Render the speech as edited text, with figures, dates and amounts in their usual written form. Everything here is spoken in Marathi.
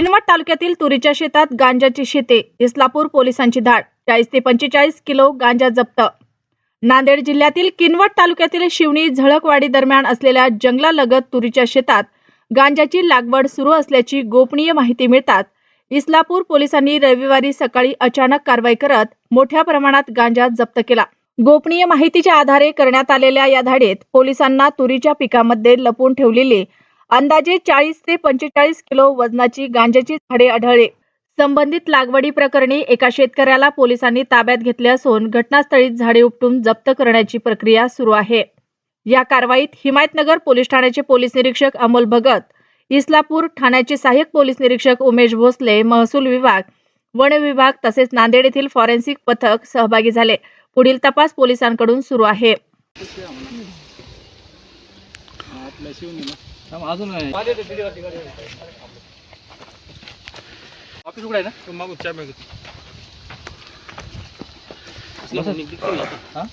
किनवट तालुक्यातील तुरीच्या शेतात गांजाची शेते, इस्लापूर पोलिसांची धाड, 40 ते 45 किलो गांजा जप्त। नांदेड जिल्ह्यातील किनवट तालुक्यातील शिवणी झळकवाडी दरम्यान असलेल्या जंगलालगत तुरीच्या शेतात गांजाची लागवड सुरू असल्याची गोपनीय माहिती मिळताच इस्लापूर पोलिसांनी रविवारी सकाळी अचानक कारवाई करत मोठ्या प्रमाणात गांजा जप्त केला। गोपनीय माहितीच्या आधारे करण्यात आलेल्या या धाडीत पोलिसांना तुरीच्या पिकामध्ये लपवून ठेवलेली अंदाजे 40 ते 45 किलो वजनाची गांजाची झाडे आढळली। संबंधित लागवडी प्रकरणी एका शेतकऱ्याला पोलिसांनी ताब्यात घेतले असून घटनास्थळी झाडे उपटून जप्त करण्याची प्रक्रिया सुरू आहे। या कारवाईत हिमायतनगर पोलीस ठाण्याचे पोलीस निरीक्षक अमोल भगत, इस्लापूर ठाण्याचे सहाय्यक पोलीस निरीक्षक उमेश भोसले, महसूल विभाग, वन विभाग तसेच नांदेड येथील फॉरेन्सिक पथक सहभागी झाले। पुढील तपास पोलिसांकडून सुरू आहे। ऑफिस उघडा आहे ना, तो मागून चहा मागत हां